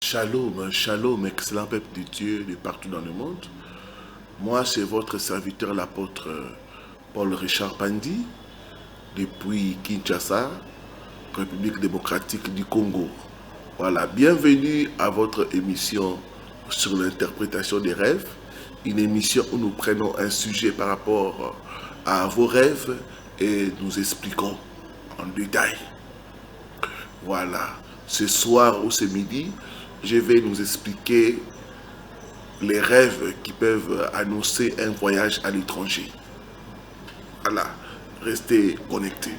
Shalom, shalom, excellent peuple de Dieu de partout dans le monde. Moi, c'est votre serviteur, l'apôtre Paul Richard Pandi, depuis Kinshasa, République démocratique du Congo. Voilà, bienvenue à votre émission sur l'interprétation des rêves, une émission où nous prenons un sujet par rapport à vos rêves et nous expliquons en détail. Voilà, ce soir ou ce midi, je vais nous expliquer les rêves qui peuvent annoncer un voyage à l'étranger. Voilà, restez connectés.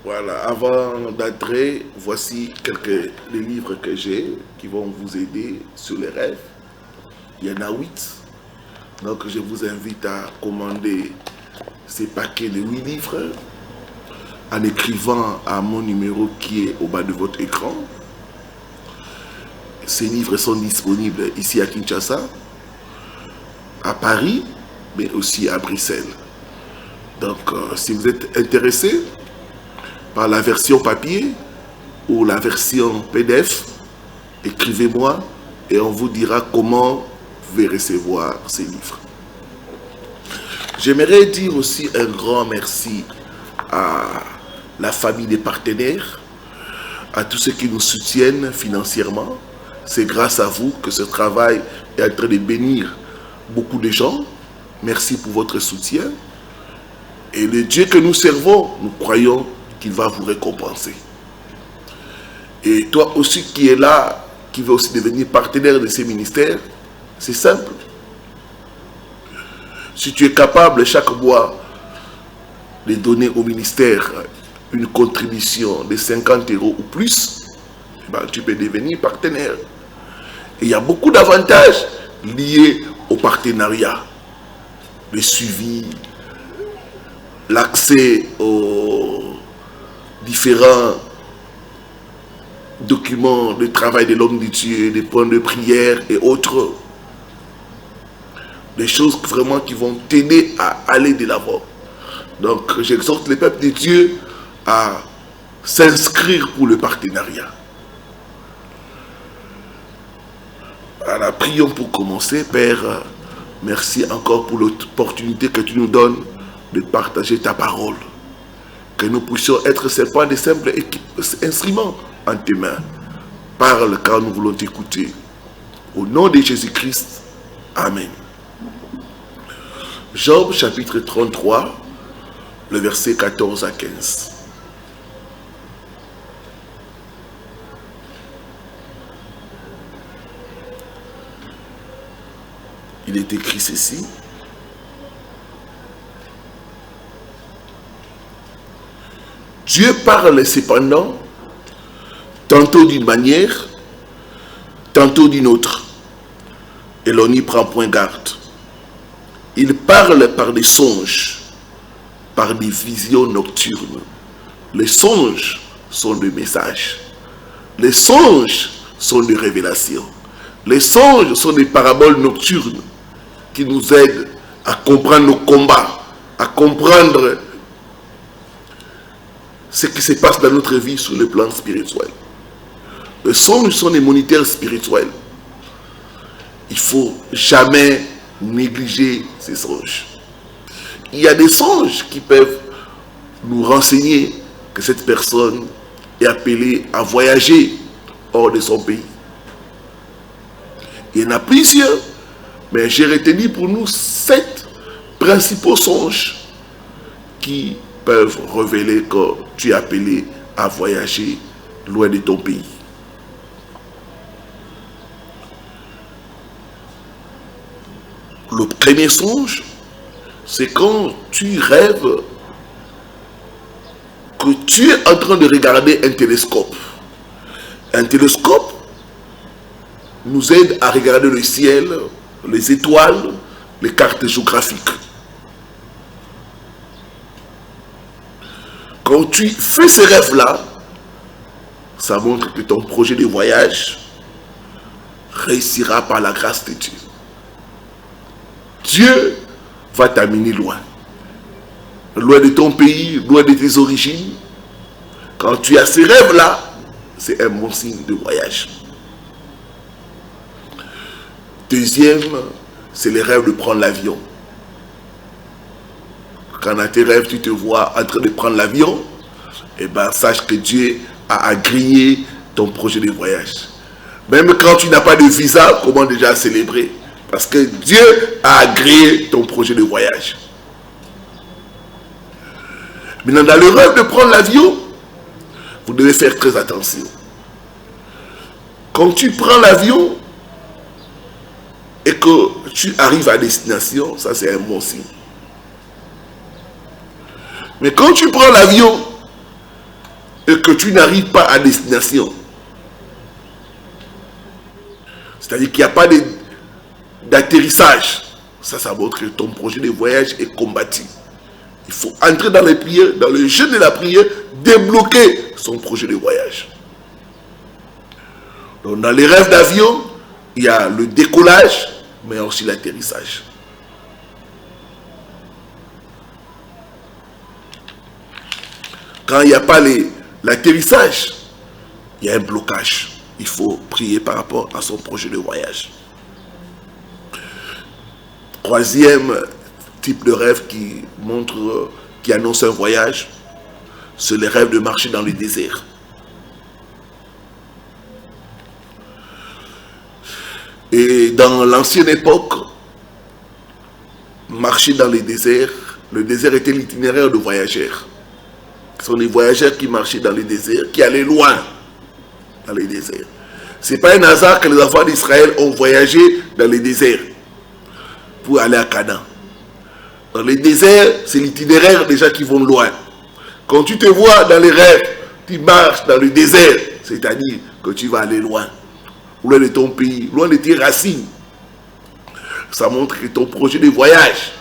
Voilà, avant d'entrer, voici quelques des livres que j'ai qui vont vous aider sur les rêves. Il y en a 8. Donc je vous invite à commander ces paquets de 8 livres en écrivant à mon numéro qui est au bas de votre écran. Ces livres sont disponibles ici à Kinshasa, à Paris, mais aussi à Bruxelles. Donc, si vous êtes intéressé par la version papier ou la version PDF, écrivez-moi et on vous dira comment vous pouvez recevoir ces livres. J'aimerais dire aussi un grand merci à la famille des partenaires, à tous ceux qui nous soutiennent financièrement. C'est grâce à vous que ce travail est en train de bénir beaucoup de gens. Merci pour votre soutien. Et le Dieu que nous servons, nous croyons qu'il va vous récompenser. Et toi aussi qui es là, qui veux aussi devenir partenaire de ces ministères, c'est simple. Si tu es capable chaque mois de donner au ministère une contribution de 50 € ou plus, ben, tu peux devenir partenaire. Et il y a beaucoup d'avantages liés au partenariat. Le suivi, l'accès aux différents documents de travail de l'homme de Dieu, des points de prière et autres. Des choses vraiment qui vont t'aider à aller de l'avant. Donc j'exhorte les peuples de Dieu à s'inscrire pour le partenariat. Alors, prions pour commencer. Père, merci encore pour l'opportunité que tu nous donnes de partager ta parole. Que nous puissions être pas des simples instruments en tes mains. Parle car nous voulons t'écouter. Au nom de Jésus-Christ, Amen. Job chapitre 33, le verset 14 à 15. Il est écrit ceci. Dieu parle cependant, tantôt d'une manière, tantôt d'une autre, et l'on n'y prend point garde. Il parle par des songes, par des visions nocturnes. Les songes sont des messages. Les songes sont des révélations. Les songes sont des paraboles nocturnes qui nous aident à comprendre nos combats, à comprendre ce qui se passe dans notre vie sur le plan spirituel. Les songes sont des moniteurs spirituels. Il ne faut jamais négliger ces songes. Il y a des songes qui peuvent nous renseigner que cette personne est appelée à voyager hors de son pays. Il y en a plusieurs, mais j'ai retenu pour nous 7 principaux songes qui peuvent révéler que tu es appelé à voyager loin de ton pays. Le premier songe, c'est quand tu rêves que tu es en train de regarder un télescope. Un télescope nous aide à regarder le ciel, les étoiles, les cartes géographiques. Quand tu fais ces rêves-là, ça montre que ton projet de voyage réussira par la grâce de Dieu. Dieu va t'amener loin. Loin de ton pays, loin de tes origines. Quand tu as ces rêves-là, c'est un bon signe de voyage. Deuxième, c'est les rêves de prendre l'avion. Quand dans tes rêves, tu te vois en train de prendre l'avion, eh bien, sache que Dieu a agréé ton projet de voyage. Même quand tu n'as pas de visa, comment déjà célébrer? Parce que Dieu a agréé ton projet de voyage. Maintenant, dans le rêve de prendre l'avion, vous devez faire très attention. Quand tu prends l'avion et que tu arrives à destination, ça c'est un bon signe. Mais quand tu prends l'avion et que tu n'arrives pas à destination, c'est-à-dire qu'il n'y a pas d'atterrissage, ça montre que ton projet de voyage est combattu. Il faut entrer dans les prières, dans le jeûne de la prière, débloquer son projet de voyage. Donc dans les rêves d'avion, il y a le décollage, mais aussi l'atterrissage. Quand il n'y a pas l'atterrissage, il y a un blocage. Il faut prier par rapport à son projet de voyage. Troisième type de rêve qui montre, qui annonce un voyage, c'est les rêves de marcher dans le désert. Et dans l'ancienne époque, marcher dans le désert était l'itinéraire de voyageurs. Ce sont des voyageurs qui marchaient dans le désert, qui allaient loin dans le désert. Ce n'est pas un hasard que les enfants d'Israël ont voyagé dans le désert pour aller à Canaan. Dans le désert, c'est l'itinéraire des gens qui vont loin. Quand tu te vois dans les rêves, tu marches dans le désert, c'est-à-dire que tu vas aller loin. Loin de ton pays, loin de tes racines. Ça montre que ton projet de voyage,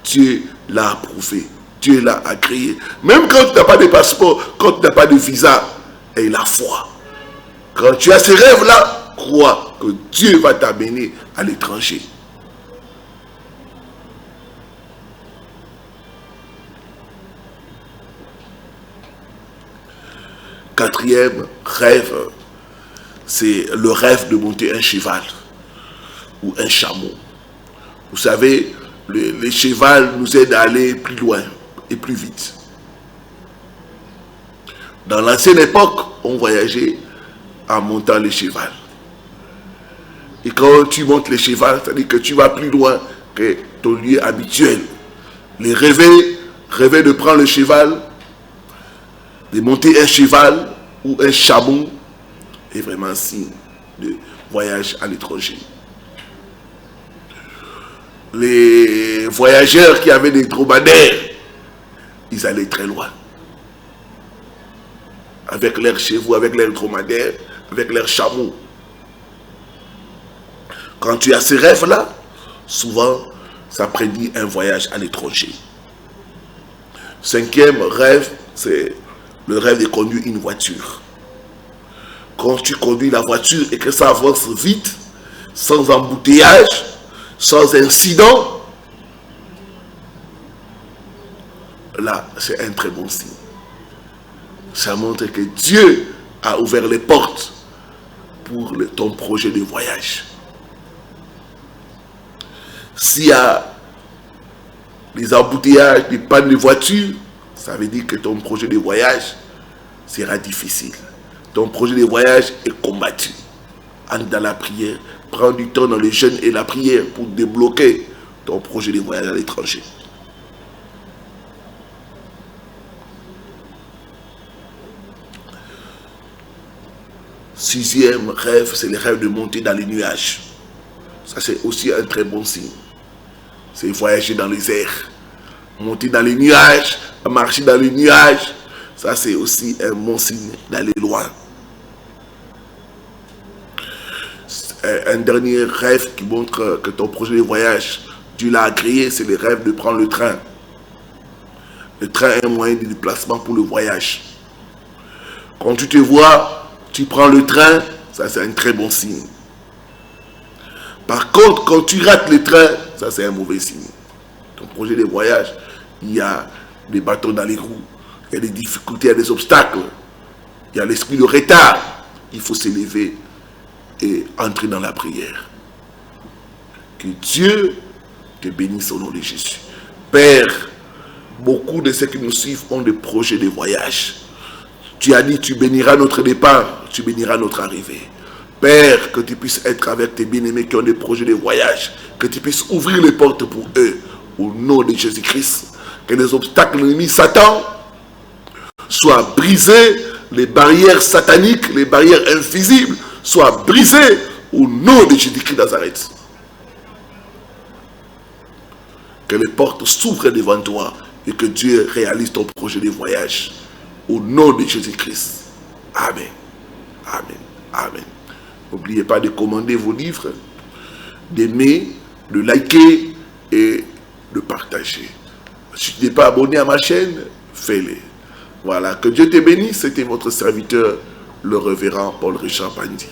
Dieu l'a approuvé. Dieu l'a agréé. Même quand tu n'as pas de passeport, quand tu n'as pas de visa, et la foi. Quand tu as ces rêves-là, crois que Dieu va t'amener à l'étranger. Quatrième rêve, c'est le rêve de monter un cheval ou un chameau. Vous savez, les chevals nous aident à aller plus loin et plus vite. Dans l'ancienne époque, on voyageait en montant le cheval. Et quand tu montes le cheval, c'est-à-dire que tu vas plus loin que ton lieu habituel. Les rêver de prendre le cheval, de monter un cheval ou un chameau, est vraiment un signe de voyage à l'étranger. Les voyageurs qui avaient des dromadaires, ils allaient très loin. Avec leurs chevaux, avec leurs dromadaires, avec leurs chameaux. Quand tu as ces rêves-là, souvent, ça prédit un voyage à l'étranger. Cinquième rêve, c'est le rêve de conduire une voiture. Quand tu conduis la voiture et que ça avance vite, sans embouteillage, sans incident, là, c'est un très bon signe. Ça montre que Dieu a ouvert les portes pour ton projet de voyage. S'il y a des embouteillages, des pannes de voiture, ça veut dire que ton projet de voyage sera difficile. Ton projet de voyage est combattu. Entre dans la prière, prends du temps dans le jeûne et la prière pour débloquer ton projet de voyage à l'étranger. Sixième rêve, c'est le rêve de monter dans les nuages. Ça, c'est aussi un très bon signe. C'est voyager dans les airs. Monter dans les nuages, marcher dans les nuages. Ça, c'est aussi un bon signe d'aller loin. Un dernier rêve qui montre que ton projet de voyage, Dieu l'a agréé, c'est le rêve de prendre le train. Le train est un moyen de déplacement pour le voyage. Quand tu te vois, tu prends le train, ça c'est un très bon signe. Par contre, quand tu rates le train, ça c'est un mauvais signe. Ton projet de voyage, il y a des bâtons dans les roues, il y a des difficultés, il y a des obstacles. il y a l'esprit de retard. Il faut s'élever et entrer dans la prière. Que Dieu te bénisse au nom de Jésus. Père, beaucoup de ceux qui nous suivent ont des projets de voyage. Tu as dit, tu béniras notre départ, tu béniras notre arrivée. Père, que tu puisses être avec tes bien-aimés qui ont des projets de voyage, que tu puisses ouvrir les portes pour eux, au nom de Jésus-Christ. Que les obstacles de l'ennemi Satan soient brisés, les barrières sataniques, les barrières invisibles soient brisées, au nom de Jésus-Christ de Nazareth. Que les portes s'ouvrent devant toi et que Dieu réalise ton projet de voyage. Au nom de Jésus-Christ. Amen. Amen. Amen. N'oubliez pas de commander vos livres, d'aimer, de liker et de partager. Si tu n'es pas abonné à ma chaîne, fais-le. Voilà, que Dieu te bénisse. C'était votre serviteur, le révérend Paul Richard Pandi.